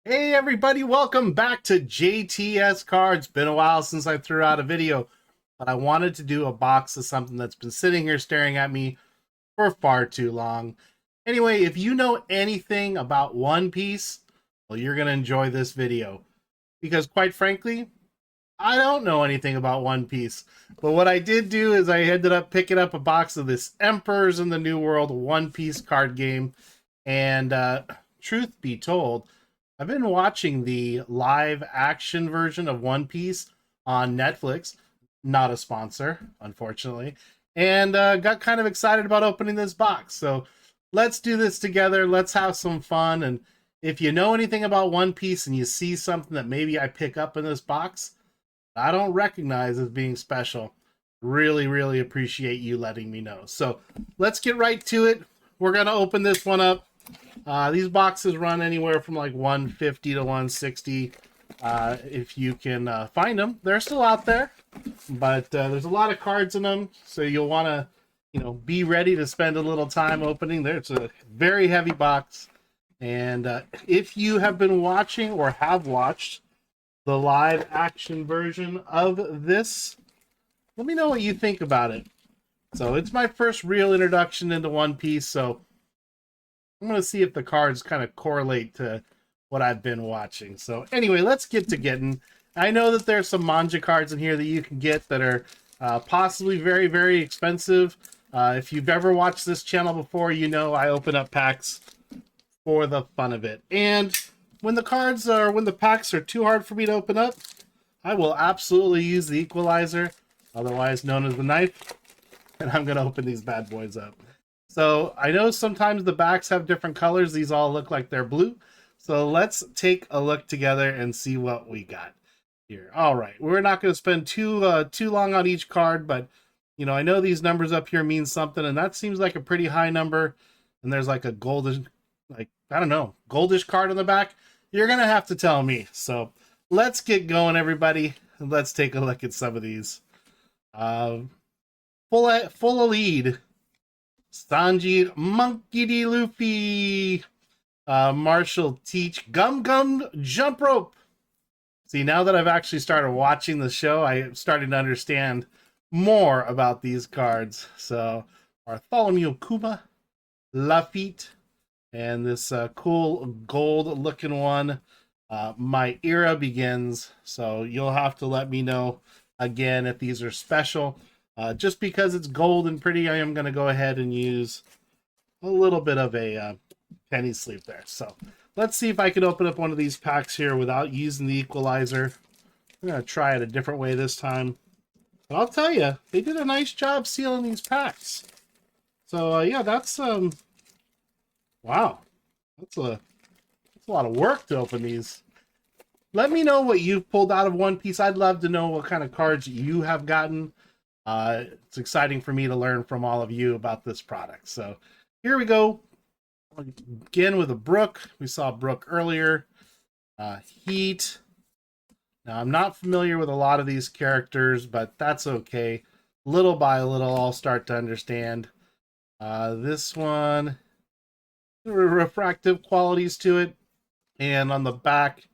Hey everybody, welcome back to JTS Cards. Been a while since I threw out a video, but I wanted to do a box of something that's been sitting here staring at me for far too long. Anyway, if you know anything about One Piece, well, you're going to enjoy this video. Because quite frankly, I don't know anything about One Piece. But what I did do is I ended up picking up a box of this Emperors in the New World One Piece card game. And truth be told, I've been watching the live action version of One Piece on Netflix. Not a sponsor, unfortunately. And got kind of excited about opening this box. So let's do this together. Let's have some fun. And if you know anything about One Piece and you see something that maybe I pick up in this box, I don't recognize as being special, really appreciate you letting me know. So let's get right to it. We're going to open this one up. These boxes run anywhere from like 150 to 160 if you can find them. They're still out there, but there's a lot of cards in them, so you'll want to be ready to spend a little time opening there. It's a very heavy box, and if you have been watching or have watched the live action version of this, let me know what you think about it. So it's my first real introduction into One Piece, so I'm going to see if the cards kind of correlate to what I've been watching. So anyway, let's get to getting. I know that there's some manga cards in here that you can get that are possibly very expensive. If you've ever watched this channel before, you know I open up packs for the fun of it. And when the packs are too hard for me to open up, I will absolutely use the equalizer, otherwise known as the knife, and I'm going to open these bad boys up. So I know sometimes the backs have different colors. These all look like they're blue. So let's take a look together and see what we got here. All right, we're not going to spend too long on each card, but I know these numbers up here mean something, and that seems like a pretty high number. And there's like a goldish, goldish card on the back. You're gonna have to tell me. So let's get going, everybody. Let's take a look at some of these. Full lead. Sanji Monkey D. Luffy. Marshall Teach Gum Jump Rope. See, now that I've actually started watching the show, I'm starting to understand more about these cards. So Bartholomew Kuma, Lafitte, and this cool gold looking one. My era begins, so you'll have to let me know again if these are special. Just because it's gold and pretty, I am going to go ahead and use a little bit of a penny sleeve there. So let's see if I can open up one of these packs here without using the equalizer. I'm going to try it a different way this time. But I'll tell you, they did a nice job sealing these packs. So yeah, that's wow. That's a lot of work to open these. Let me know what you've pulled out of One Piece. I'd love to know what kind of cards you have gotten. It's exciting for me to learn from all of you about this product. So here we go. Again with a Brook. We saw Brook earlier. Heat. Now, I'm not familiar with a lot of these characters, but that's okay. Little by little, I'll start to understand. This one, refractive qualities to it. And on the back,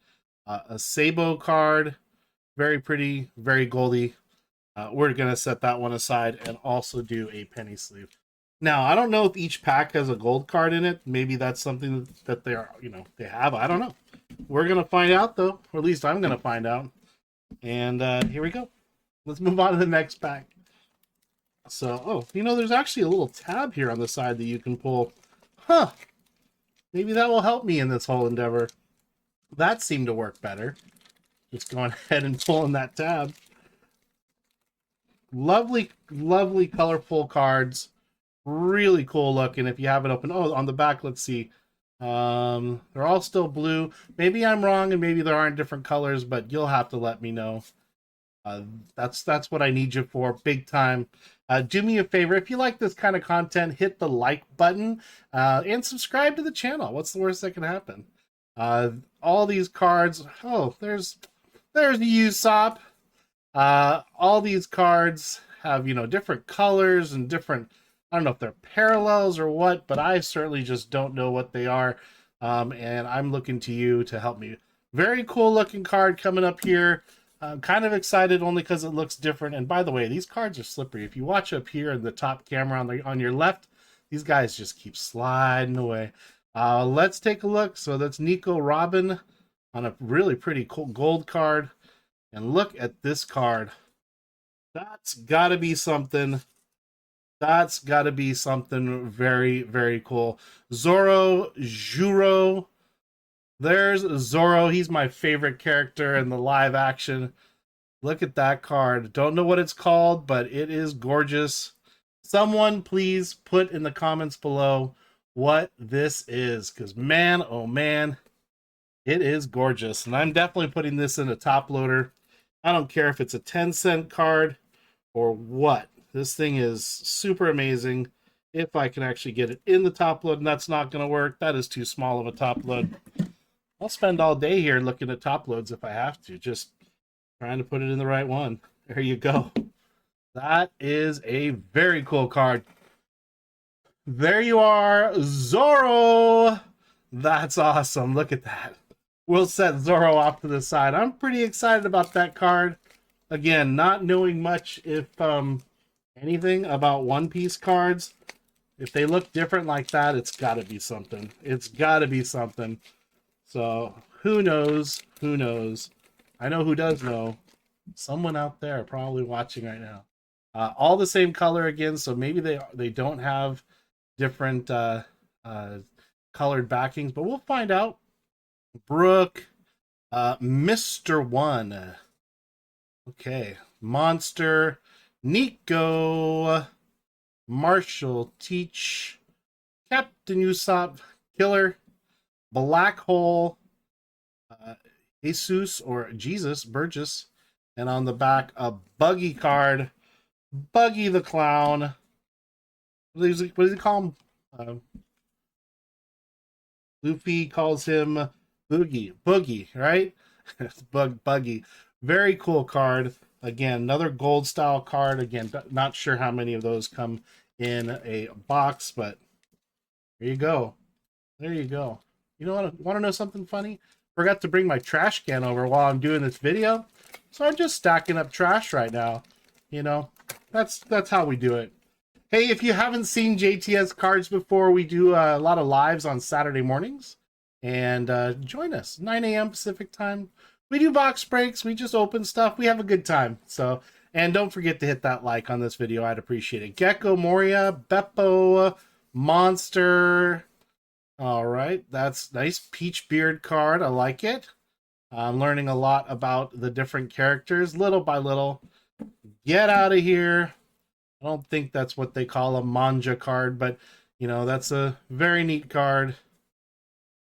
a Sabo card. Very pretty, very goldy. We're going to set that one aside and also do a penny sleeve. Now, I don't know if each pack has a gold card in it. Maybe that's something that they are, they have. I don't know. We're going to find out, though. Or at least I'm going to find out. And here we go. Let's move on to the next pack. So, there's actually a little tab here on the side that you can pull. Huh. Maybe that will help me in this whole endeavor. That seemed to work better. Just going ahead and pulling that tab. Lovely colorful cards. Really cool looking. If you have it open, on the back, let's see. They're all still blue. Maybe I'm wrong, and maybe there aren't different colors, but you'll have to let me know. That's what I need you for, big time. Do me a favor, if you like this kind of content, hit the like button and subscribe to the channel. What's the worst that can happen? All these cards. There's Usopp. All these cards have different colors and different. I don't know if they're parallels or what, but I certainly just don't know what they are. And I'm looking to you to help me Very cool looking card coming up here. I'm kind of excited only because it looks different. And by the way, these cards are slippery. If you watch up here in the top camera on your left, these guys just keep sliding away. Let's take a look. So that's Nico Robin on a really pretty cool gold card. And look at this card. That's got to be something. That's got to be something very, very cool. Zoro Juro. There's Zoro. He's my favorite character in the live action. Look at that card. Don't know what it's called, but it is gorgeous. Someone please put in the comments below what this is, because man, oh man, it is gorgeous. And I'm definitely putting this in a top loader. I don't care if it's a 10-cent card or what. This thing is super amazing. If I can actually get it in the top load, and that's not going to work. That is too small of a top load. I'll spend all day here looking at top loads if I have to, just trying to put it in the right one. There you go. That is a very cool card. There you are, Zoro. That's awesome. Look at that. We'll set Zoro off to the side. I'm pretty excited about that card. Again, not knowing much if anything about One Piece cards. If they look different like that, it's got to be something. It's got to be something. So who knows? Who knows? I know who does know. Someone out there probably watching right now. All the same color again, so maybe they don't have different colored backings, but we'll find out. Brooke, Mr. One. Okay, Monster, Nico, Marshall, Teach, Captain Usopp, Killer, Black Hole, Jesus or Jesus, Burgess, and on the back a Buggy card, Buggy the Clown. What does he call him? Luffy calls him Boogie, right? Buggy. Very cool card. Again, another gold style card. Again, not sure how many of those come in a box, but there you go. There you go. You know what? Want to know something funny? Forgot to bring my trash can over while I'm doing this video, so I'm just stacking up trash right now. You know, that's how we do it. Hey, if you haven't seen JTS Cards before, we do a lot of lives on Saturday mornings, and join us 9 a.m. Pacific time. We do box breaks. We just open stuff. We have a good time. So, and don't forget to hit that like on this video. I'd appreciate it. Gecko, Moria, Beppo, Monster. All right, that's nice. Peach Beard card. I like it. I'm learning a lot about the different characters, little by little. Get out of here. I don't think that's what they call a manja card, but, you know, that's a very neat card.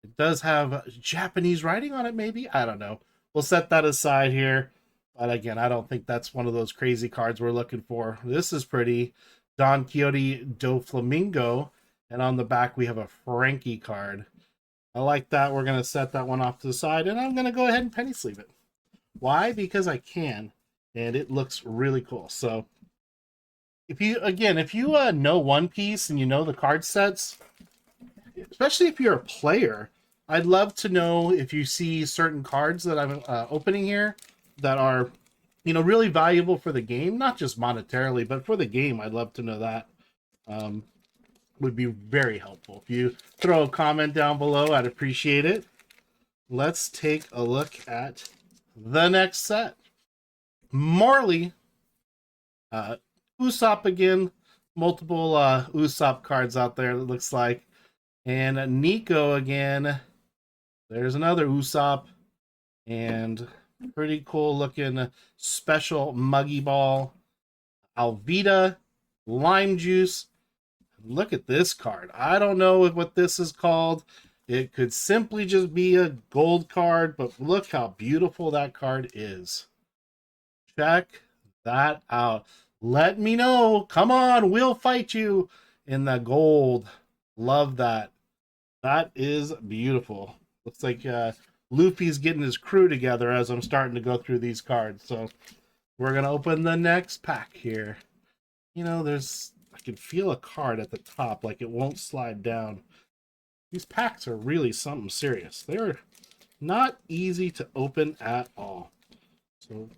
It does have Japanese writing on it, maybe? I don't know. We'll set that aside here. But again, I don't think that's one of those crazy cards we're looking for. This is pretty. Don Quixote do Flamingo. And on the back, we have a Frankie card. I like that. We're going to set that one off to the side. And I'm going to go ahead and penny sleeve it. Why? Because I can. And it looks really cool. So, if you know One Piece and you know the card sets, especially if you're a player, I'd love to know if you see certain cards that I'm opening here that are, you know, really valuable for the game, not just monetarily, but for the game. I'd love to know that. Would be very helpful. If you throw a comment down below, I'd appreciate it. Let's take a look at the next set. Marley, Usopp again, multiple Usopp cards out there, it looks like. And Nico again. There's another Usopp. And pretty cool looking special Muggy Ball. Alvida, Lime Juice. Look at this card. I don't know what this is called. It could simply just be a gold card, but look how beautiful that card is. Check that out. Let me know. Come on, we'll fight you in the gold. Love that. That is beautiful. Looks like Luffy's getting his crew together as I'm starting to go through these cards. So we're going to open the next pack here. You know, I can feel a card at the top, like it won't slide down. These packs are really something serious. They're Not easy to open at all. So,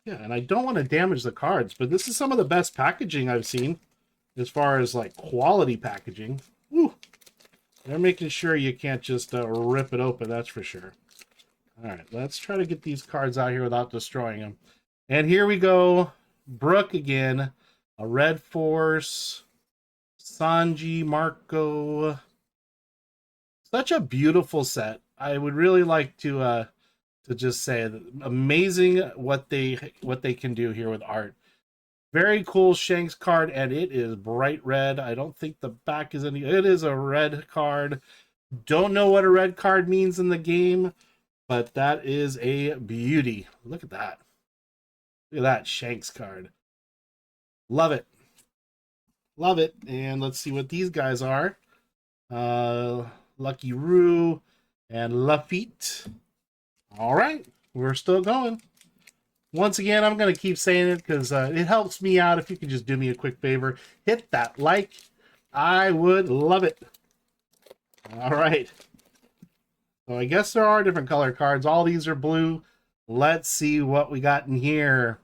yeah, and I don't want to damage the cards, but this is some of the best packaging I've seen as far as like quality packaging. Woo! They're making sure you can't just rip it open, that's for sure. All right, let's try to get these cards out here without destroying them. And here we go. Brooke again. A Red Force. Sanji, Marco. Such a beautiful set. I would really like to just say that amazing what they can do here with art. Very cool Shanks card, and it is bright red. I don't think the back is any. It is a red card. Don't know what a red card means in the game, but that is a beauty. Look at that. Look at that Shanks card. Love it. Love it. And let's see what these guys are. Lucky Roo and Lafitte. All right, we're still going. Once again, I'm going to keep saying it because it helps me out. If you could just do me a quick favor, hit that like. I would love it. All right. So I guess there are different color cards. All these are blue. Let's see what we got in here.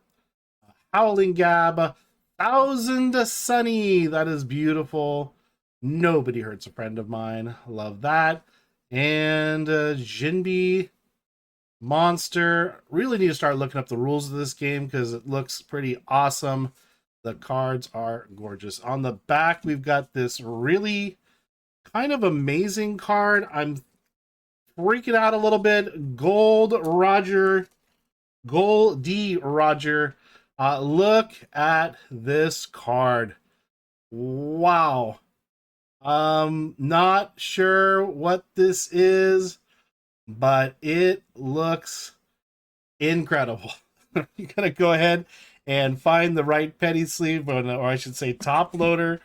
Howling Gab, Thousand Sunny. That is beautiful. Nobody hurts a friend of mine. Love that. And Jinbi Monster. Really need to start looking up the rules of this game because it looks pretty awesome. The cards are gorgeous. On the back, we've got this really kind of amazing card. I'm freaking out a little bit. Gold Roger. Goldie Roger. Look at this card. Wow. Not sure what this is, but it looks incredible. You gotta go ahead and find the right penny sleeve, or I should say top loader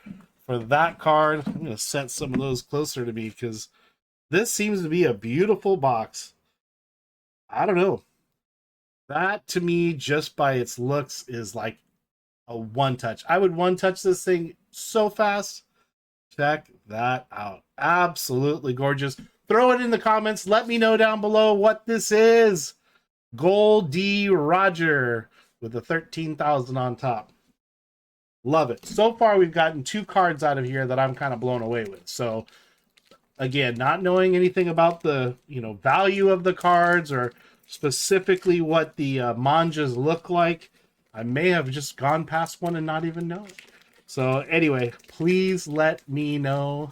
for that card. I'm gonna set some of those closer to me because this seems to be a beautiful box. I don't know. That to me, just by its looks, is like a one touch. I would one touch this thing so fast. Check that out. Absolutely gorgeous. Throw it in the comments. Let me know down below what this is. Goldie Roger with the 13,000 on top. Love it. So far, we've gotten 2 cards out of here that I'm kind of blown away with. So, again, not knowing anything about the value of the cards or specifically what the manjas look like, I may have just gone past one and not even know it. So anyway, please let me know.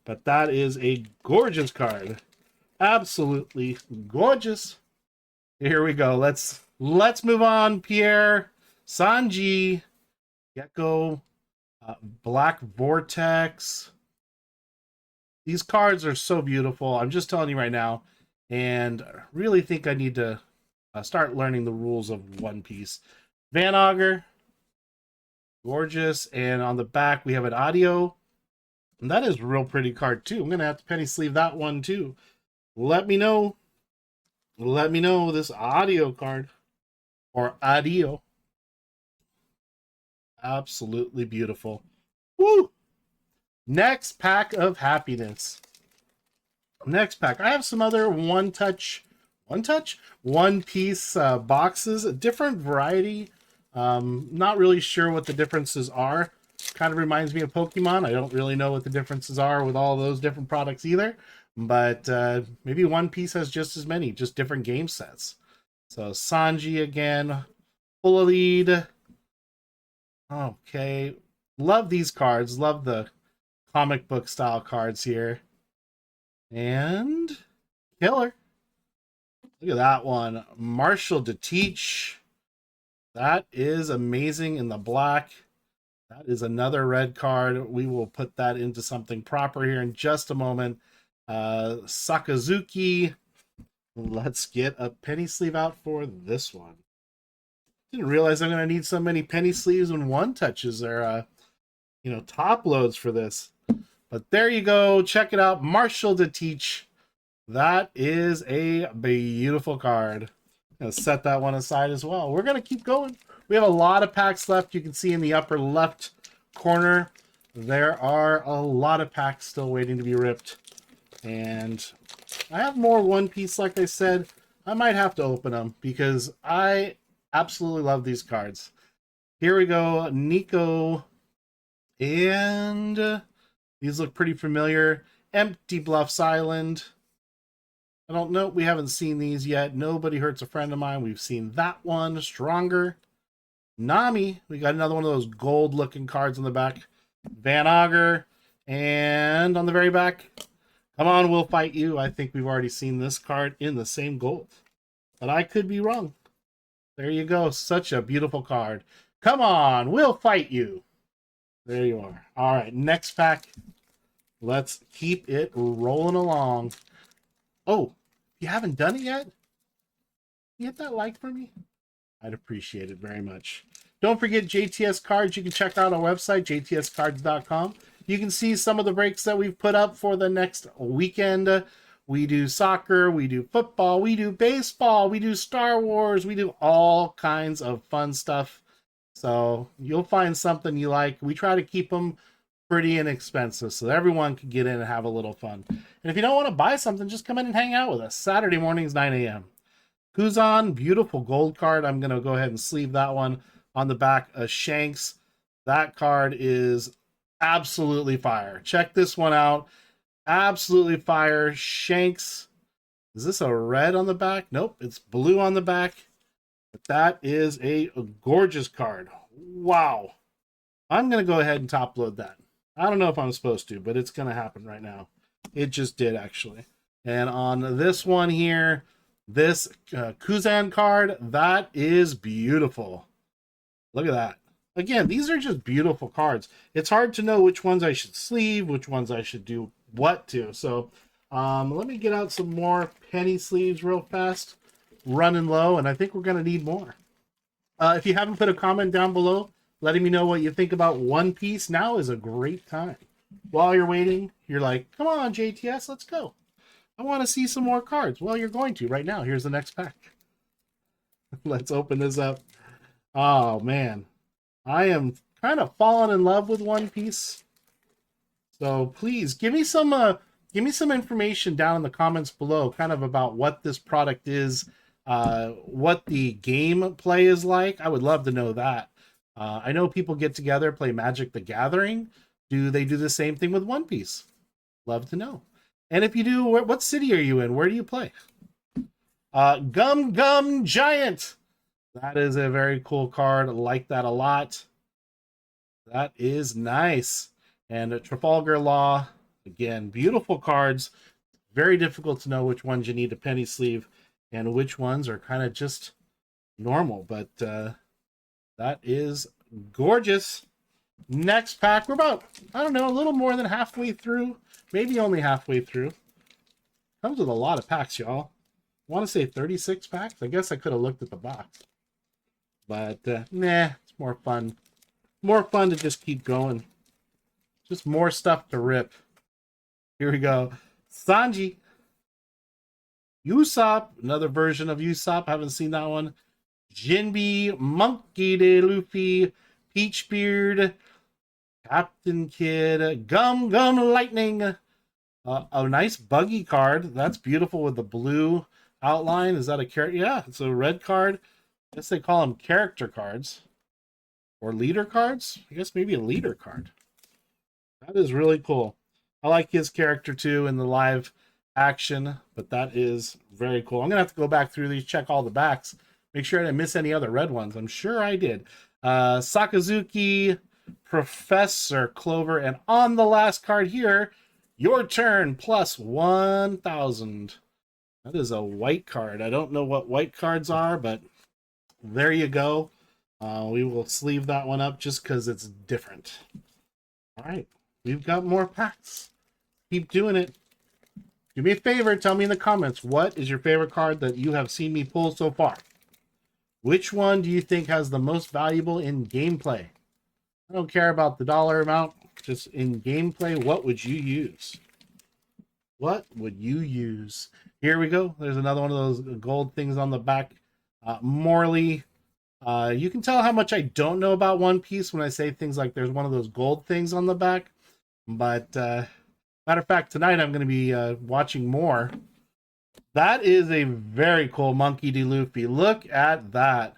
But that is a gorgeous card. Absolutely gorgeous. Here we go. Let's move on. Pierre, Sanji, Gecko, Black Vortex. These cards are so beautiful. I'm just telling you right now. And I really think I need to start learning the rules of One Piece. Van Auger. Gorgeous. And on the back, we have an audio. And that is a real pretty card, too. I'm going to have to penny sleeve that one, too. Let me know. Let me know this audio card. Or audio. Absolutely beautiful. Woo! Next pack of happiness. Next pack. I have some other One Piece boxes. A different variety. Not really sure what the differences are. Kind of reminds me of Pokemon. I don't really know what the differences are with all those different products either. But maybe One Piece has just as many, just different game sets. So Sanji again. Full lead. Okay. Love these cards. Love the comic book style cards here. And Killer. Look at that one. Marshall to Teach. That is amazing in the black. That is another red card. We will put that into something proper here in just a moment. Sakazuki. Let's get a penny sleeve out for this one. Didn't realize I'm going to need so many penny sleeves and one touches or, top loads for this. But there you go. Check it out. Marshall to Teach. That is a beautiful card. I'm going to set that one aside as well. We're going to keep going. We have a lot of packs left. You can see in the upper left corner, there are a lot of packs still waiting to be ripped. And I have more One Piece, like I said. I might have to open them because I absolutely love these cards. Here we go, Nico, and these look pretty familiar. Empty Bluffs Island. I don't know. We haven't seen these yet. Nobody Hurts a Friend of Mine. We've seen that one. Stronger. Nami. We got another one of those gold-looking cards on the back. Van Auger. And on the very back, Come On, We'll Fight You. I think we've already seen this card in the same gold. But I could be wrong. There you go. Such a beautiful card. Come on, we'll fight you. There you are. All right, next pack. Let's keep it rolling along. Oh, you haven't done it yet? You hit that like for me? I'd appreciate it very much. Don't forget JTS Cards. You can check out our website, jtscards.com. You can see some of the breaks that we've put up for the next weekend. We do soccer, we do football, we do baseball, we do Star Wars, we do all kinds of fun stuff. So you'll find something you like. We try to keep them pretty inexpensive so that everyone can get in and have a little fun. And if you don't want to buy something, just come in and hang out with us. Saturday mornings, 9 a.m. Kuzan, beautiful gold card. I'm going to go ahead and sleeve that one on the back. Shanks, that card is absolutely fire. Check this one out. Absolutely fire. Shanks. Is this a red on the back? Nope, it's blue on the back. But that is a gorgeous card. Wow. I'm going to go ahead and top load that. I don't know if I'm supposed to, but it's going to happen right now. It just did, actually. And on this one here, this Kuzan card, that is beautiful. Look at that. Again, these are just beautiful cards. It's hard to know which ones I should sleeve, which ones I should do what to. So let me get out some more penny sleeves real fast. Running low, and I think we're going to need more. If you haven't put a comment down below letting me know what you think about One Piece, now is a great time. While you're waiting, you're like, come on, JTS, let's go. I want to see some more cards. Well, you're going to right now. Here's the next pack. Let's open this up. Oh, man. I am kind of falling in love with One Piece. So please, give me some information down in the comments below, kind of about what this product is, what the gameplay is like. I would love to know that. I know people get together, play Magic the Gathering. Do they do the same thing with One Piece? Love to know. And if you do, what city are you in? Where do you play? Gum Gum Giant. That is a very cool card. I like that a lot. That is nice. And Trafalgar Law. Again, beautiful cards. Very difficult to know which ones you need a penny sleeve and which ones are kind of just normal. But that is gorgeous. Next pack. We're about, I don't know, a little more than halfway through. Maybe only halfway through. Comes with a lot of packs, y'all. I want to say 36 packs. I guess I could have looked at the box. But, nah, it's more fun. More fun to just keep going. Just more stuff to rip. Here we go. Sanji. Usopp. Another version of Usopp. Haven't seen that one. Jinbe. Monkey D. Luffy. Peachbeard. Captain Kid. Gum Gum Lightning. A nice buggy card. That's beautiful with the blue outline. Is that a character? Yeah, it's a red card. I guess they call them character cards. Or leader cards? I guess maybe a leader card. That is really cool. I like his character too in the live action, but that is very cool. I'm going to have to go back through these, check all the backs, make sure I didn't miss any other red ones. I'm sure I did. Sakazuki, Professor Clover, and on the last card here, your turn plus 1,000. That is a white card. I don't know what white cards are, but there you go. We will sleeve that one up just because it's different. All right, we've got more packs. Keep doing it. Do me a favor, tell me in the comments, what is your favorite card that you have seen me pull so far? Which one do you think has the most valuable in gameplay? I don't care about the dollar amount, just in gameplay, what would you use? What would you use? Here we go. There's another one of those gold things on the back. Morley. You can tell how much I don't know about One Piece when I say things like there's one of those gold things on the back. But matter of fact, tonight I'm going to be watching more That is a very cool Monkey D. Luffy. Look at that.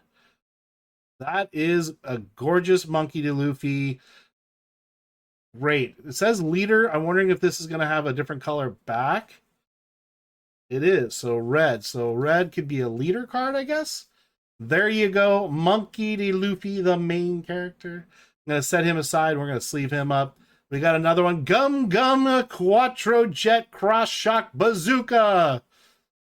That is a gorgeous Monkey D. Luffy. Great. It says leader. I'm wondering if this is going to have a different color back. It is. So red. So red could be a leader card, I guess. There you go. Monkey D. Luffy, the main character. I'm going to set him aside. We're going to sleeve him up. We got another one. Gum Gum Quattro Jet Cross Shock Bazooka.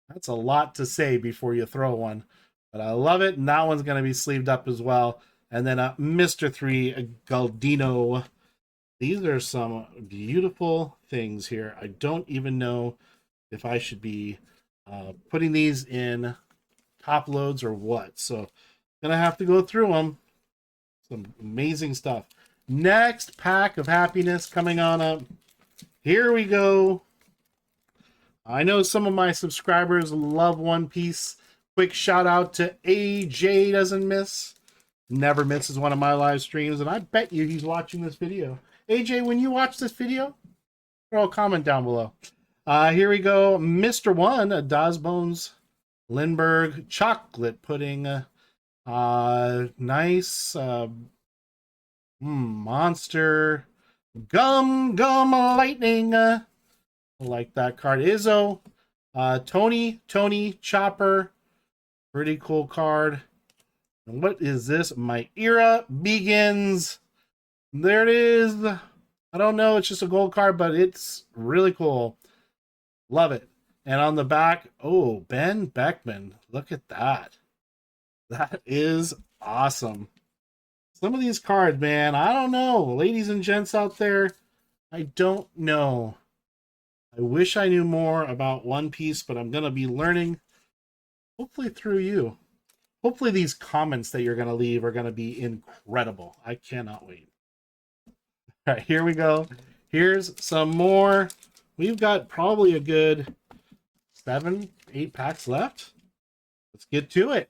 That's a lot to say before you throw one. But I love it. And that one's going to be sleeved up as well. And then Mr. 3 Galdino. These are some beautiful things here. I don't even know if I should be putting these in top loads or what. So gonna have to go through them. Some amazing stuff. Next pack of happiness coming on up. Here we go. I know some of my subscribers love One Piece. Quick shout out to AJ Doesn't Miss. Never misses one of my live streams, and I bet you he's watching this video. AJ, when you watch this video, throw a comment down below. Here we go. Mr. 1, Dazbones, Lindbergh, Chocolate Pudding, nice, Monster, Gum Lightning, I like that card. Izzo, Tony, Chopper, pretty cool card. And what is this? My era begins. There it is. I don't know. It's just a gold card, but it's really cool. Love it. And on the back, oh, Ben Beckman. Look at that. That is awesome. Some of these cards, man, I don't know. Ladies and gents out there, I don't know. I wish I knew more about One Piece, but I'm going to be learning, hopefully through you. Hopefully these comments that you're going to leave are going to be incredible. I cannot wait. All right, here we go. Here's some more. We've got probably a good 7, 8 packs left. Let's get to it.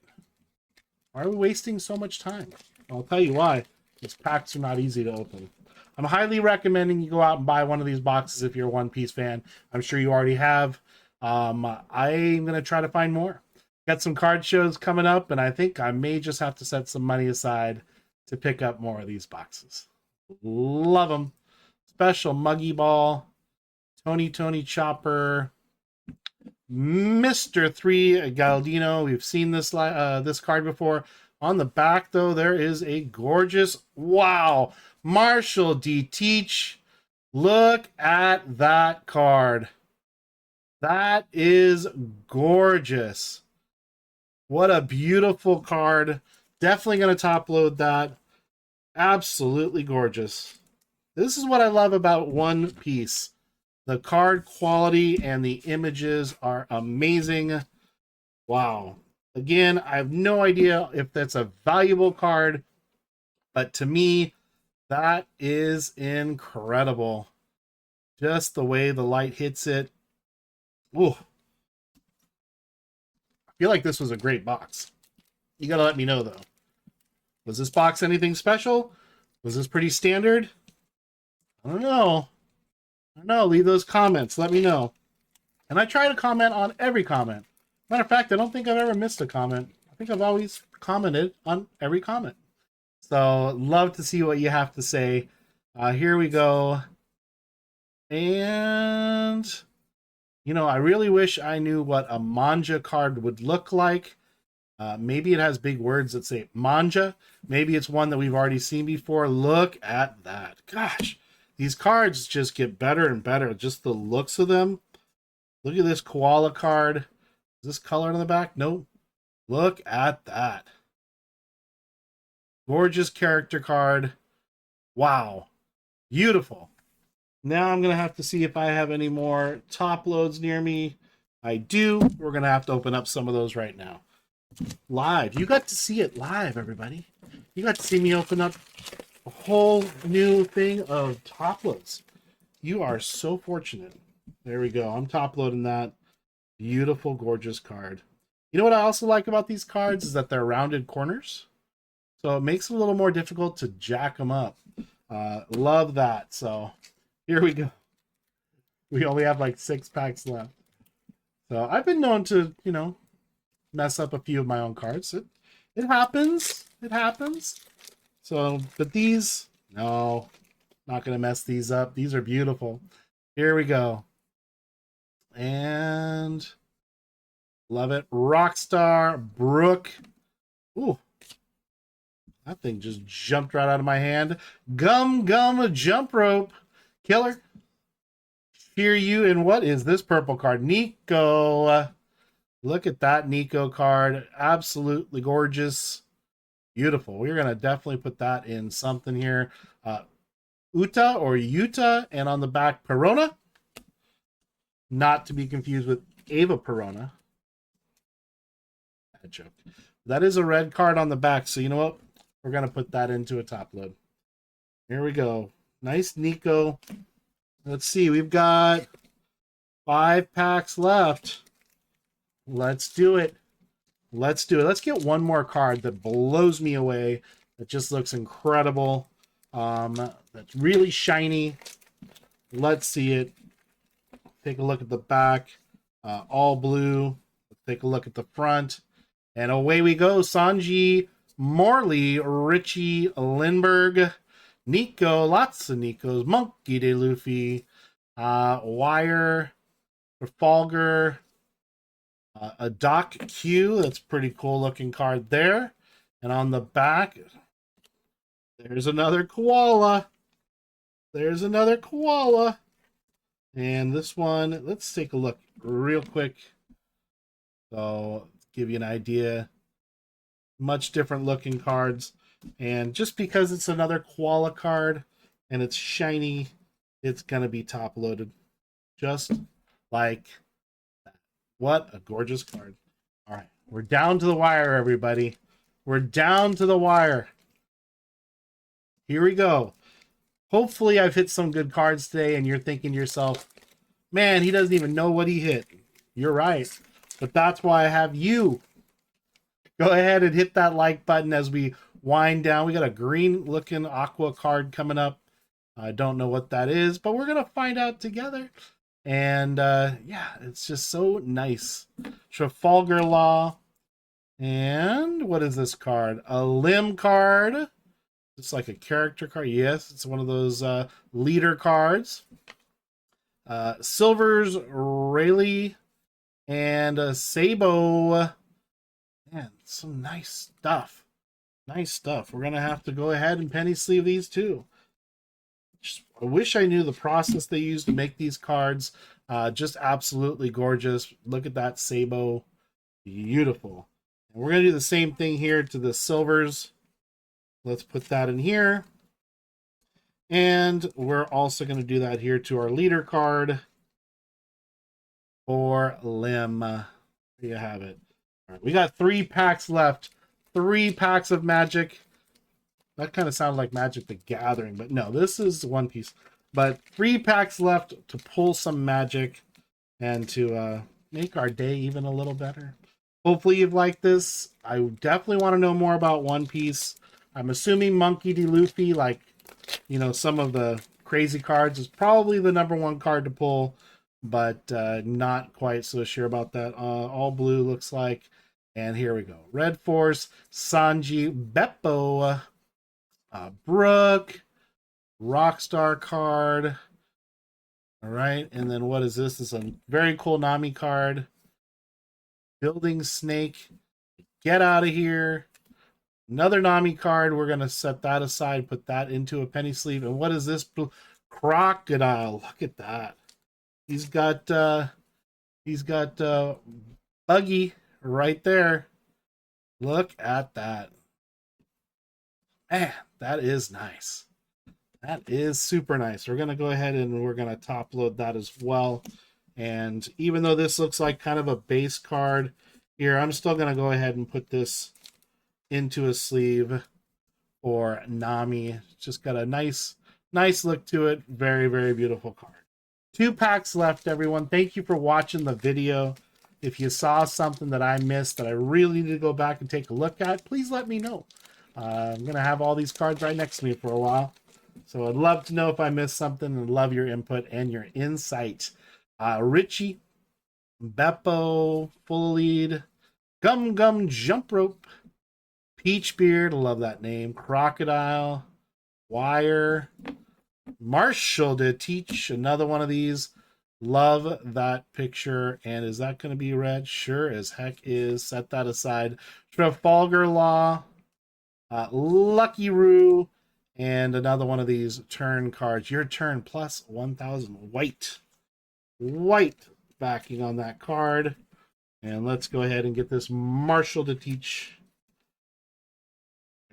Why are we wasting so much time? I'll tell you why. These packs are not easy to open. I'm highly recommending you go out and buy one of these boxes if you're a One Piece fan. I'm sure you already have. I'm going to try to find more. Got some card shows coming up, and I think I may just have to set some money aside to pick up more of these boxes. Love them. Special Muggy Ball, Tony Chopper, Mr. 3 Galdino. We've seen this this card before. On the back, though, there is a gorgeous, wow, Marshall D. Teach. Look at that card. That is gorgeous. What a beautiful card. Definitely going to top load that. Absolutely gorgeous. This is what I love about One Piece. The card quality and the images are amazing. Wow. Again, I have no idea if that's a valuable card, but to me, that is incredible. Just the way the light hits it. Ooh. I feel like this was a great box. You gotta let me know, though. Was this box anything special? Was this pretty standard? I don't know. Leave those comments. Let me know. And I try to comment on every comment. Matter of fact, I don't think I've ever missed a comment. I think I've always commented on every comment. So, love to see what you have to say. Here we go. And, you know, I really wish I knew what a manja card would look like. Maybe it has big words that say manja. Maybe it's one that we've already seen before. Look at that. Gosh, these cards just get better and better. Just the looks of them. Look at this koala card. Is this color on the back? Nope. Look at that. Gorgeous character card. Wow. Beautiful. Now I'm going to have to see if I have any more top loads near me. I do. We're going to have to open up some of those right now. Live. You got to see it live, everybody. You got to see me open up a whole new thing of top loads. You are so fortunate. There we go. I'm top loading that. Beautiful, gorgeous card. You know what I also like about these cards is that they're rounded corners. So it makes it a little more difficult to jack them up. Love that. So here we go. We only have like 6 packs left. So I've been known to, you know, mess up a few of my own cards. It happens. It happens. So, but these, no, not going to mess these up. These are beautiful. Here we go. And love it. Rockstar Brook. Ooh, that thing just jumped right out of my hand. Gum Jump Rope. Killer. Fear you. And what is this purple card? Nico. Look at that Nico card. Absolutely gorgeous. Beautiful. We're going to definitely put that in something here. Uta or Yuta. And on the back, Perona. Not to be confused with Ava Perona. Bad joke. That is a red card on the back. So you know what? We're going to put that into a top load. Here we go. Nice Nico. Let's see. We've got 5 packs left. Let's do it. Let's do it. Let's get one more card that blows me away. That just looks incredible. That's really shiny. Let's see it. Take a look at the back. All blue. Take a look at the front. And away we go. Sanji, Morley, Richie, Lindbergh, Nico, lots of Nicos, Monkey D. Luffy, Wire, Trafalgar, a Doc Q. That's a pretty cool looking card there. And on the back, there's another koala. There's another koala. And this one, let's take a look real quick. So, give you an idea. Much different looking cards. And just because it's another koala card and it's shiny, it's going to be top loaded. Just like that. What a gorgeous card. All right. We're down to the wire, everybody. We're down to the wire. Here we go. Hopefully I've hit some good cards today and you're thinking to yourself, man, he doesn't even know what he hit. You're right. But that's why I have you. Go ahead and hit that like button as we wind down. We got a green looking aqua card coming up. I don't know what that is, but we're going to find out together. And yeah, it's just so nice. Trafalgar Law. And what is this card? A limb card. It's like a character card. Yes, it's one of those leader cards. Silvers, Rayleigh, and Sabo. Man, some nice stuff. Nice stuff. We're going to have to go ahead and penny sleeve these too. I wish I knew the process they use to make these cards. Just absolutely gorgeous. Look at that Sabo. Beautiful. And we're going to do the same thing here to the silvers. Let's put that in here. And we're also going to do that here to our leader card for Lim. There you have it. All right, we got 3 packs left. 3 packs of Magic. That kind of sounded like Magic the Gathering, but no, this is One Piece. But 3 packs left to pull some Magic and to make our day even a little better. Hopefully you've liked this. I definitely want to know more about One Piece. I'm assuming Monkey D. Luffy, like, you know, some of the crazy cards, is probably the #1 card to pull, but not quite so sure about that. All blue looks like. And here we go. Red Force, Sanji, Beppo, Brook, Rockstar card. All right. And then what is this? This is a very cool Nami card. Building Snake. Get out of here. Another Nami card. We're going to set that aside, put that into a penny sleeve. And what is this? Crocodile. Look at that. He's got Buggy right there. Look at that. Man, that is nice. That is super nice. We're going to go ahead and we're going to top load that as well. And even though this looks like kind of a base card here, I'm still going to go ahead and put this into a sleeve for Nami. Just got a nice look to it. Very, very beautiful card. 2 packs left, everyone. Thank you for watching the video. If you saw something that I missed that I really need to go back and take a look at, please let me know. I'm going to have all these cards right next to me for a while. So I'd love to know if I missed something and love your input and your insight. Richie, Beppo, Full Lead, Gum Gum Jump Rope, Peach Beard, love that name, Crocodile, Wire, Marshall to Teach, another one of these. Love that picture. And is that going to be red? Sure as heck is. Set that aside. Trafalgar Law, Lucky Roo, and another one of these turn cards. Your turn plus 1,000 white. White backing on that card. And let's go ahead and get this Marshall to Teach.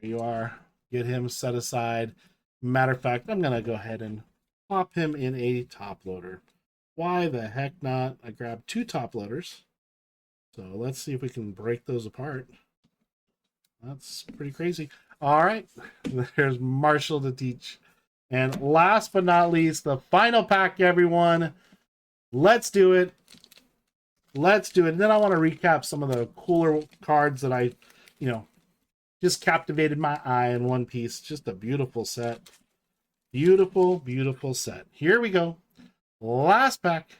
There you are. Get him set aside. Matter of fact, I'm going to go ahead and pop him in a top loader. Why the heck not? I grabbed 2 top loaders. So let's see if we can break those apart. That's pretty crazy. All right. There's Marshall to Teach. And last but not least, the final pack, everyone. Let's do it. Let's do it. And then I want to recap some of the cooler cards that I, just captivated my eye in One Piece. Just a beautiful set. Beautiful, beautiful set. Here we go. Last pack.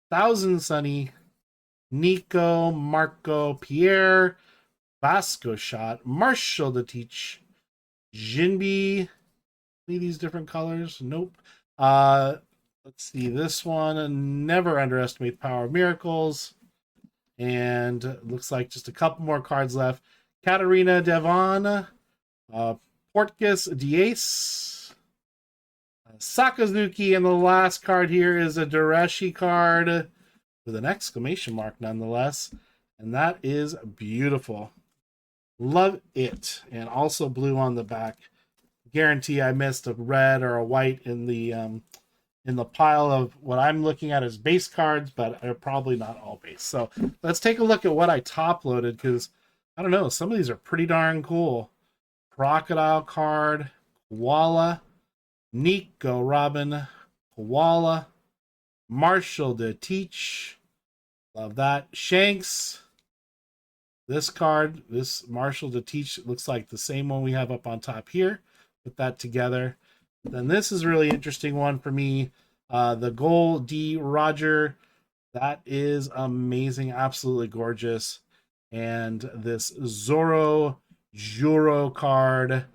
Thousand Sunny, Nico, Marco, Pierre, Vasco Shot, Marshall to Teach, Jinbi. Any of these different colors? Nope. Let's see. This one, never underestimate the power of miracles. And looks like just a couple more cards left. Katarina Devon, Portgas Diaz, Sakazuki, and the last card here is a Dareshi card with an exclamation mark nonetheless. And that is beautiful. Love it. And also blue on the back. Guarantee I missed a red or a white in the pile of what I'm looking at as base cards, but they're probably not all base. So let's take a look at what I top loaded, because I don't know, some of these are pretty darn cool. Crocodile card, Koala, Nico Robin, Koala, Marshall to Teach. Love that. Shanks. This card, this Marshall to Teach, looks like the same one we have up on top here. Put that together. Then this is a really interesting one for me. The Gold D Roger. That is amazing. Absolutely gorgeous. And this Zoro Juro card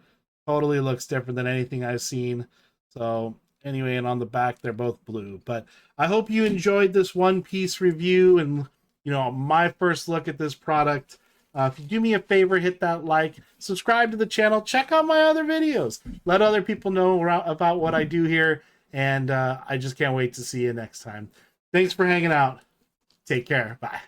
totally looks different than anything I've seen. So anyway, and on the back, they're both blue. But I hope you enjoyed this One Piece review and, my first look at this product. If you do me a favor, hit that like, subscribe to the channel, check out my other videos. Let other people know about what I do here. And I just can't wait to see you next time. Thanks for hanging out. Take care. Bye.